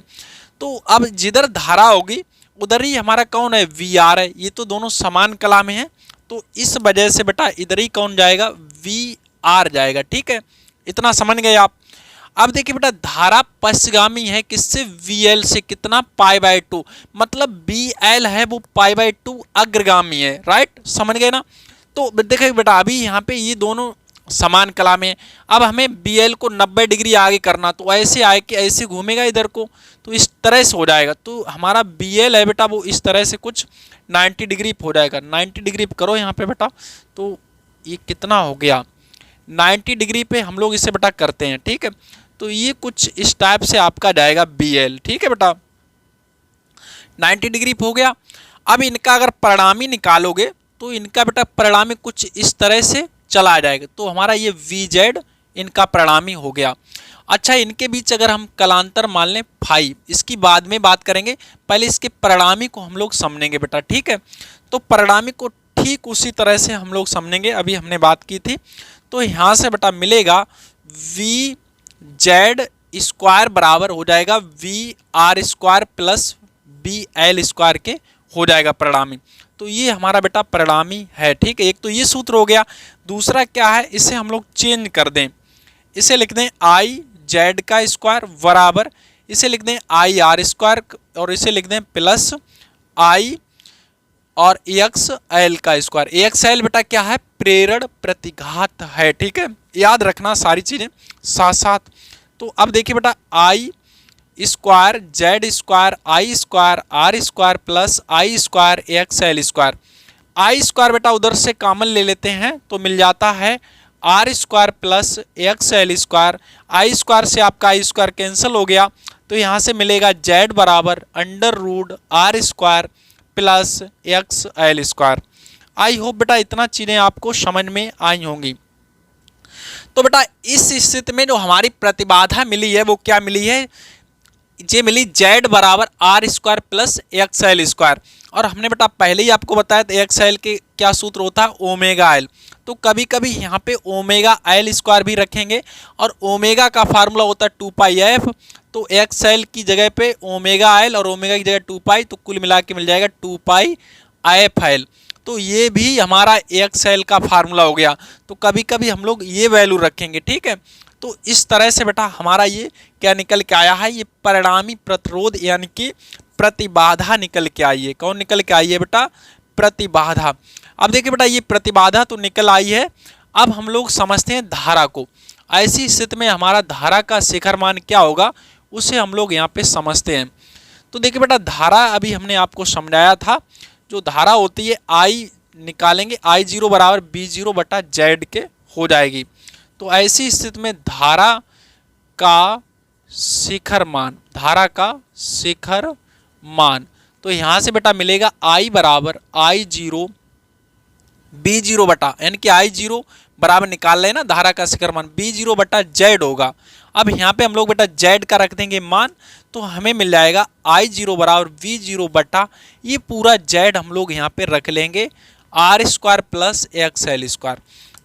तो अब जिधर धारा होगी उधर ही हमारा कौन है, VR है, ये तो दोनों समान कला में है, तो इस वजह से बेटा इधर ही कौन जाएगा, VR जाएगा, ठीक है। इतना समझ गए आप। अब देखिए बेटा धारा पश्चगामी है किससे, VL से, कितना, π/2, मतलब BL है वो π/2 अग्रगामी है, राइट, समझ गए ना। तो देखिए बेटा अभी यहाँ पे ये दोनों समान कला में, अब हमें BL को 90 डिग्री आगे करना, तो ऐसे आए कि ऐसे घूमेगा इधर को, तो इस तरह से हो जाएगा। तो हमारा BL है बेटा वो इस तरह से कुछ 90 डिग्री हो जाएगा। 90 डिग्री करो यहाँ पे बेटा, तो ये कितना हो गया, 90 डिग्री पे हम लोग इसे बेटा करते हैं, ठीक है। तो ये कुछ इस टाइप से आपका जाएगा BL, ठीक है बेटा, 90 डिग्री हो गया। अब इनका अगर परिणामी निकालोगे तो इनका बेटा परिणामी कुछ इस तरह से चला जाएगा, तो हमारा ये VZ इनका परिणामी हो गया। अच्छा, इनके बीच अगर हम कलांतर मान लें फाई, इसकी बाद में बात करेंगे, पहले इसके परिणामी को हम लोग समझेंगे बेटा, ठीक है। तो परिणामी को ठीक उसी तरह से हम लोग समझेंगे, अभी हमने बात की थी। तो यहाँ से बेटा मिलेगा VZ² बराबर हो जाएगा VR² प्लस BL² के हो जाएगा परिणामी। तो ये हमारा बेटा परिणामी है, ठीक है। एक तो ये सूत्र हो गया। दूसरा क्या है, इसे हम लोग चेंज कर दें, इसे लिख दें IZ² बराबर, इसे लिख दें IR² और इसे लिख दें प्लस I और AXL²। AXL बेटा क्या है, प्रेरण प्रतिघात है, ठीक है, याद रखना सारी चीजें साथ साथ। तो अब देखिए बेटा I² Z² I² R² plus I² AXL²। I² बेटा उधर से कॉमन ले लेते हैं तो मिल जाता है R square plus X L square, I square से आपका आई स्क्वायर कैंसिल हो गया, तो यहाँ से मिलेगा जेड बराबर under root R square plus X L square. I hope बेटा इतना चीज़ें आपको समझ में आई होंगी। तो बेटा इस स्थिति में जो हमारी प्रतिबाधा मिली है वो क्या मिली है, ये मिली जेड बराबर R square plus X L square. और हमने बेटा पहले ही आपको बताया था एक्स एल के क्या सूत्र होता है, ओमेगा एल। तो कभी कभी यहाँ पे ओमेगा एल स्क्वायर भी रखेंगे, और ओमेगा का फार्मूला होता है 2πf, तो एक्स एल की जगह पे ओमेगा एल और ओमेगा की जगह 2π, तो कुल मिला के मिल जाएगा 2πf तो ये भी हमारा एक्स एल का फार्मूला हो गया। तो कभी कभी हम लोग ये वैल्यू रखेंगे, ठीक है। तो इस तरह से बेटा हमारा ये क्या निकल के आया है, ये परिणामी प्रतिरोध यानी कि प्रतिबाधा निकल के आई है। कौन निकल के आई है बेटा, प्रतिबाधा। अब देखिए बेटा ये प्रतिबाधा तो निकल आई है, अब हम लोग समझते हैं धारा को। ऐसी स्थिति में हमारा धारा का शिखर मान क्या होगा उसे हम लोग यहाँ पे समझते हैं। तो देखिए बेटा धारा अभी हमने आपको समझाया था, जो धारा होती है आई निकालेंगे, आई जीरो बराबर बी जीरो बटा जेड के हो जाएगी। तो ऐसी स्थिति में धारा का शिखर मान, धारा का शिखर मान, तो यहाँ से बेटा मिलेगा आई बराबर आई जीरो बी जीरो बटा, यानी कि आई जीरो बराबर निकाल लें ना धारा का शिखर मान, बी जीरो बटा जेड होगा। अब यहाँ पे हम लोग बेटा जेड का रख देंगे मान, तो हमें मिल जाएगा आई जीरो बराबर वी जीरो बटा, ये पूरा जेड हम लोग यहाँ पे रख लेंगे R square plus X L square.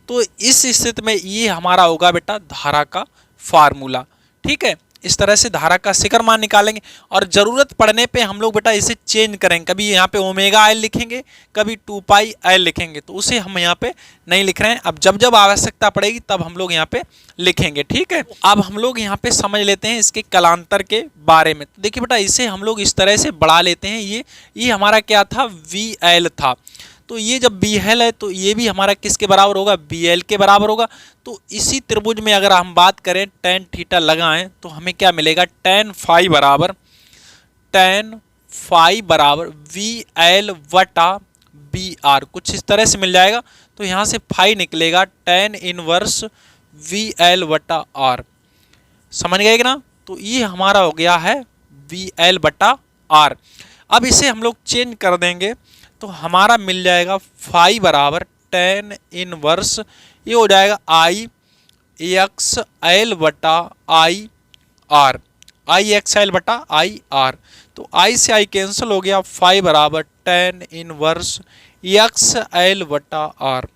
तो इस स्थिति में ये हमारा होगा बेटा धारा का फार्मूला, ठीक है। इस तरह से धारा का शिखर मान निकालेंगे, और ज़रूरत पड़ने पे हम लोग बेटा इसे चेंज करेंगे, कभी यहाँ पे ओमेगा एल लिखेंगे, कभी 2πl लिखेंगे, तो उसे हम यहाँ पे नहीं लिख रहे हैं। अब जब जब आवश्यकता पड़ेगी तब हम लोग यहाँ पे लिखेंगे, ठीक है। अब हम लोग यहाँ पे समझ लेते हैं इसके कलांतर के बारे में। तो देखिए बेटा इसे हम लोग इस तरह से बढ़ा लेते हैं, ये हमारा क्या था, वी एल था। तो ये जब बी एल है तो ये भी हमारा किसके बराबर होगा, बी एल के बराबर होगा। तो इसी त्रिभुज में अगर हम बात करें टेन थीटा लगाएं तो हमें क्या मिलेगा, टेन फाई बराबर वी एल वटा बी आर, कुछ इस तरह से मिल जाएगा। तो यहाँ से फाई निकलेगा टेन इनवर्स वी एल वटा आर, समझ गए कि ना। तो ये हमारा हो गया है वी एल बटा आर। अब इसे हम लोग चेंज कर देंगे तो हमारा मिल जाएगा फाई बराबर टेन इनवर्स, ये हो जाएगा आई एक्स एल बटा I R, I x L बटा आई आर। तो आई से आई कैंसिल हो गया, फाई बराबर टेन इनवर्स एक्स एल बटा आर,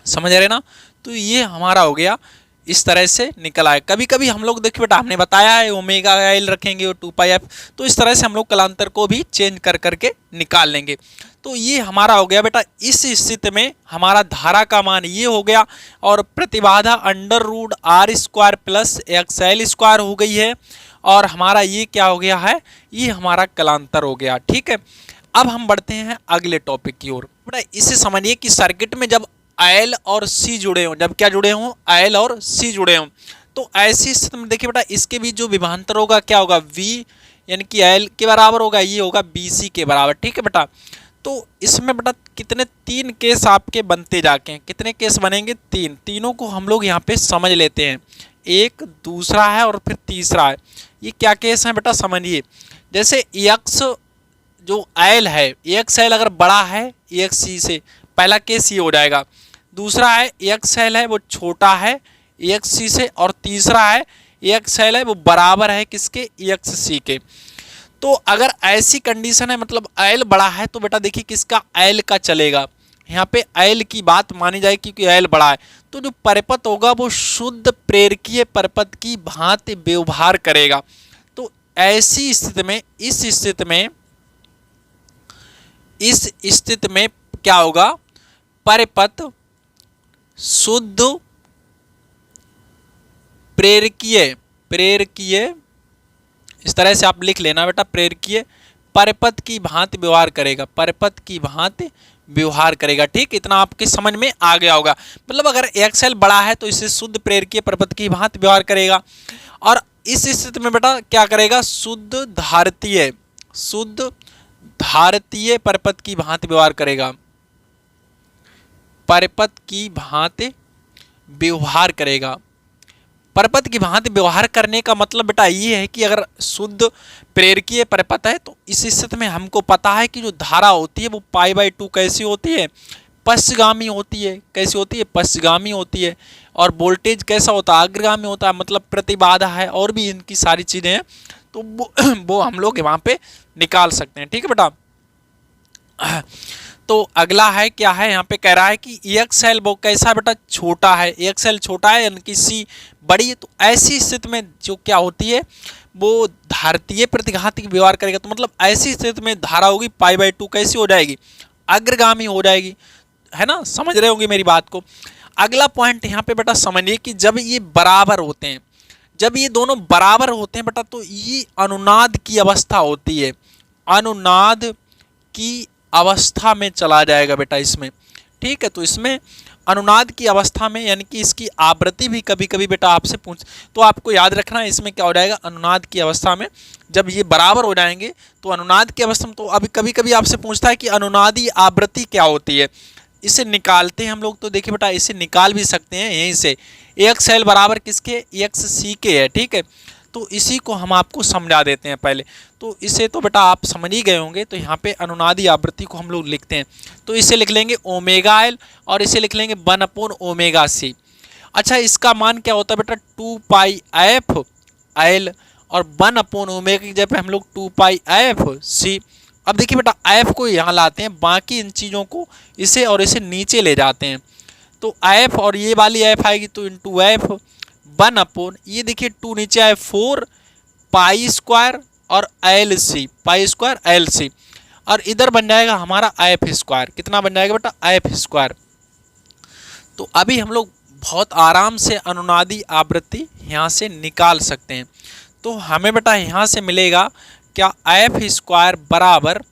समझ रहे ना। तो ये हमारा हो गया, इस तरह से निकल आए। कभी कभी हम लोग देखिए बेटा हमने बताया है ओमेगा एल रखेंगे और 2πf, तो इस तरह से हम लोग कलांतर को भी चेंज कर करके निकाल लेंगे। तो ये हमारा हो गया बेटा, इस स्थिति में हमारा धारा का मान ये हो गया, और प्रतिबाधा under root R square plus X L square हो गई है, और हमारा ये क्या हो गया है, ये हमारा कलांतर हो गया, ठीक है। अब हम बढ़ते हैं अगले टॉपिक की ओर। बेटा इसे समझिए कि सर्किट में जब एल और सी जुड़े हों, जब क्या जुड़े हों, एल और सी जुड़े हों, तो ऐसी स्थिति में देखिए बेटा इसके बीच जो विभवांतर होगा क्या होगा, वी यानी कि एल के बराबर होगा, ये होगा बी सी के बराबर, ठीक है बेटा। तो इसमें बेटा कितने, तीन केस आपके बनते जाके हैं, कितने केस बनेंगे, तीन। तीनों को हम लोग यहाँ पे समझ लेते हैं, एक दूसरा है और फिर तीसरा है। ये क्या केस है बेटा समझिए, जैसे एक्स जो एल है, एक्स एल अगर बड़ा है एक्स सी से, पहला केस ये हो जाएगा। दूसरा है एक्स एल है वो छोटा है एक्स सी से, और तीसरा है एक्स एल है वो बराबर है किसके, एक्स सी के। तो अगर ऐसी कंडीशन है, मतलब एल बड़ा है, तो बेटा देखिए किसका, एल का चलेगा, यहाँ पे एल की बात मानी जाए क्योंकि एल बड़ा है। तो जो परपथ होगा वो शुद्ध प्रेरकीय परपथ की भांति व्यवहार करेगा। तो ऐसी स्थिति में, इस स्थिति में क्या होगा, परपथ शुद्ध प्रेरकीय, इस तरह से आप लिख लेना बेटा, प्रेरकीय परपथ की भांति व्यवहार करेगा, परपथ की भांति व्यवहार करेगा, ठीक। इतना आपके समझ में आ गया होगा। मतलब अगर एक्सएल बड़ा है तो इसे शुद्ध प्रेरकीय परपथ की भांति व्यवहार करेगा, और इस स्थिति में बेटा क्या करेगा, शुद्ध धारतीय परपथ की भांति व्यवहार करेगा, परपथ की भांति व्यवहार करेगा। परपथ की भांति व्यवहार करने का मतलब बेटा ये है कि अगर शुद्ध प्रेरकीय परपथ है तो इस स्थिति में हमको पता है कि जो धारा होती है वो π/2 कैसी होती है, पश्चगामी होती है। कैसी होती है, पश्चगामी होती है। और वोल्टेज कैसा होता है, अग्रगामी होता है, मतलब प्रतिबाधा है और भी इनकी सारी चीजें हैं, तो वो हम लोग वहां पे निकाल सकते हैं। ठीक है बेटा। तो अगला है क्या है, यहाँ पे कह रहा है कि EXL वो कैसा बेटा, छोटा है। EXL छोटा है यानी कि C बड़ी है। तो ऐसी स्थिति में जो क्या होती है वो धारतीय प्रतिघात की व्यवहार करेगा। तो मतलब ऐसी स्थिति में धारा होगी π/2 कैसी हो जाएगी, अग्रगामी हो जाएगी, है ना। समझ रहे होंगे मेरी बात को। अगला पॉइंट यहाँ पे बेटा समझिए कि जब ये बराबर होते हैं, जब ये दोनों बराबर होते हैं बेटा, तो ये अनुनाद की अवस्था होती है। अनुनाद की अवस्था में चला जाएगा बेटा इसमें। ठीक है। तो इसमें अनुनाद की अवस्था में यानी कि इसकी आवृत्ति भी कभी कभी बेटा आपसे पूछ, तो आपको याद रखना है इसमें क्या हो जाएगा, अनुनाद की अवस्था में जब ये बराबर हो जाएंगे तो अनुनाद की अवस्था में, तो अभी कभी कभी आपसे पूछता है कि अनुनादी आवृत्ति क्या होती है, इसे निकालते हैं हम लोग। तो देखिए बेटा इसे निकाल भी सकते हैं यहीं से। EXL बराबर किसके, EXC के है। ठीक है। तो इसी को हम आपको समझा देते हैं पहले। तो इसे तो बेटा आप समझ ही गए होंगे। तो यहाँ पे अनुनादी आवृत्ति को हम लोग लिखते हैं, तो इसे लिख लेंगे ω/L और इसे लिख लेंगे 1/ωc। अच्छा, इसका मान क्या होता है बेटा, 2πfL और 1/ω की जगह पे हम लोग 2πfc। अब देखिए बेटा f को यहाँ लाते हैं, बाकी इन चीज़ों को इसे और इसे नीचे ले जाते हैं। तो f और ये वाली f आएगी तो इंटू f 1/, ये देखिए 2 नीचे आए 4 π² और LC, π² LC, और इधर बन जाएगा हमारा f²। कितना बन जाएगा बेटा, f²। तो अभी हम लोग बहुत आराम से अनुनादी आवृत्ति यहाँ से निकाल सकते हैं। तो हमें बेटा यहाँ से मिलेगा क्या, f² बराबर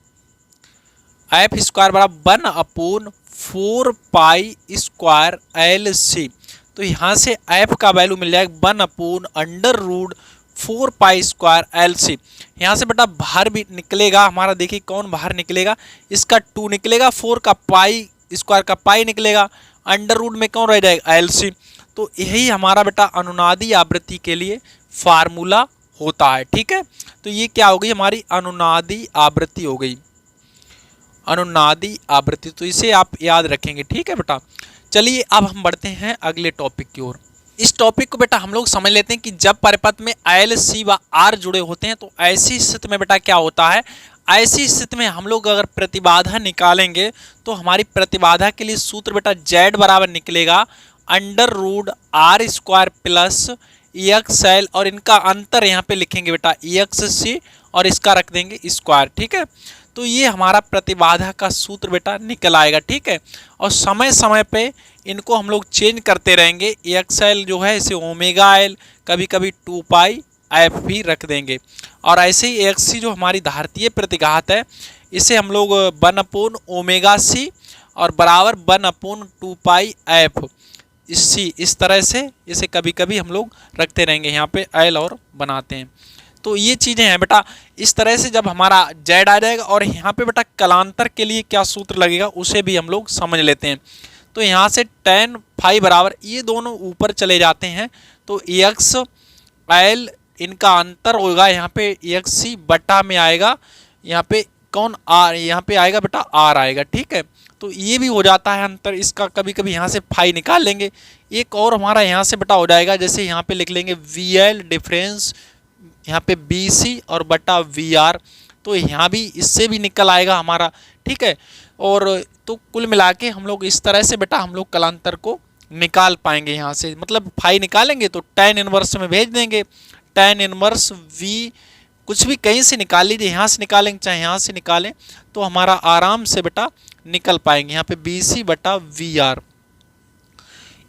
1/4 π² LC। तो यहाँ से f का वैल्यू मिल जाएगा 1/√4 π² LC। यहाँ से बेटा बाहर भी निकलेगा हमारा, देखिए कौन बाहर निकलेगा, इसका 2 निकलेगा, 4 का π² का पाई निकलेगा, अंडर रूट में कौन रह जाएगा, LC। तो यही हमारा बेटा अनुनादी आवृत्ति के लिए फार्मूला होता है। ठीक है। तो ये क्या हो गई, हमारी अनुनादी आवृत्ति हो गई, अनुनादी आवृत्ति। तो इसे आप याद रखेंगे। ठीक है बेटा। चलिए अब हम बढ़ते हैं अगले टॉपिक की ओर। इस टॉपिक को बेटा हम लोग समझ लेते हैं कि जब परिपथ में L, C व R जुड़े होते हैं तो ऐसी स्थिति में बेटा क्या होता है, ऐसी स्थिति में हम लोग अगर प्रतिबाधा निकालेंगे तो हमारी प्रतिबाधा के लिए सूत्र बेटा Z बराबर निकलेगा √R² प्लस EXL, और इनका अंतर यहाँ पे लिखेंगे बेटा EXC और इसका रख देंगे स्क्वायर। ठीक है। तो ये हमारा प्रतिबाधा का सूत्र बेटा निकल आएगा। ठीक है। और समय समय पे इनको हम लोग चेंज करते रहेंगे। EXL जो है इसे ω/L, कभी कभी 2πf भी रख देंगे। और ऐसे ही EXC जो हमारी धारतीय प्रतिघात है इसे हम लोग 1/ωc और बराबर 1/2πf इस तरह से इसे कभी कभी हम लोग रखते रहेंगे, यहाँ पे L और बनाते हैं। तो ये चीज़ें हैं बेटा। इस तरह से जब हमारा Z आ जाएगा, और यहाँ पे बेटा कलांतर के लिए क्या सूत्र लगेगा उसे भी हम लोग समझ लेते हैं। तो यहाँ से tan phi बराबर, ये दोनों ऊपर चले जाते हैं तो EXL इनका अंतर होगा, यहाँ पे EXC बटा में आएगा, यहाँ पे कौन R, यहाँ पे आएगा बेटा R आएगा। ठीक है। तो ये भी हो जाता है अंतर, इसका कभी कभी यहाँ से फाई निकाल लेंगे। एक और हमारा यहाँ से बेटा हो जाएगा, जैसे यहाँ पे लिख लेंगे VL डिफरेंस, यहाँ पे BC और बटा VR, तो यहाँ भी इससे भी निकल आएगा हमारा। ठीक है। और तो कुल मिला के हम लोग इस तरह से बेटा हम लोग कलांतर को निकाल पाएंगे। यहाँ से मतलब फाई निकालेंगे तो tan इनवर्स में भेज देंगे, tan इनवर्स V कुछ भी कहीं से निकाल लीजिए, यहाँ से निकालेंगे चाहे यहाँ से निकालें तो हमारा आराम से बेटा निकल पाएंगे। यहाँ पे BC बटा VR,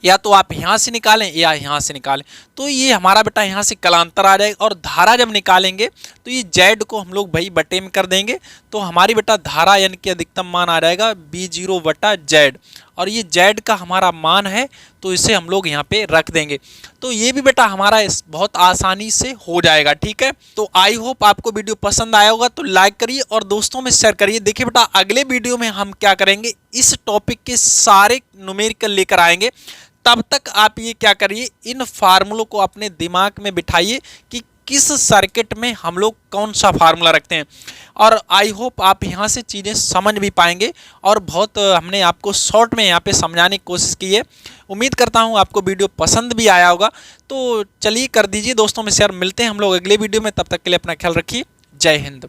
या तो आप यहाँ से निकालें या यहाँ से निकालें। तो ये हमारा बेटा यहाँ से कलांतर आ जाएगा। और धारा जब निकालेंगे तो ये Z को हम लोग भाई बटे में कर देंगे, तो हमारी बेटा धारा यानी कि अधिकतम मान आ जाएगा B0 बटा Z, और ये Z का हमारा मान है तो इसे हम लोग यहाँ पे रख देंगे। तो ये भी बेटा हमारा बहुत आसानी से हो जाएगा। ठीक है। तो आई होप आपको वीडियो पसंद आया होगा, तो लाइक करिए और दोस्तों में शेयर करिए। देखिए बेटा अगले वीडियो में हम क्या करेंगे, इस टॉपिक के सारे न्यूमेरिकल लेकर आएंगे तब तक आप ये क्या करिए, इन फार्मूलों को अपने दिमाग में बिठाइए कि किस सर्किट में हम लोग कौन सा फार्मूला रखते हैं। और आई होप आप यहाँ से चीज़ें समझ भी पाएंगे, और बहुत हमने आपको शॉर्ट में यहाँ पे समझाने की कोशिश की है। उम्मीद करता हूँ आपको वीडियो पसंद भी आया होगा। तो चलिए कर दीजिए दोस्तों में शेयर। मिलते हैं हम लोग अगले वीडियो में, तब तक के लिए अपना ख्याल रखिए। जय हिंद।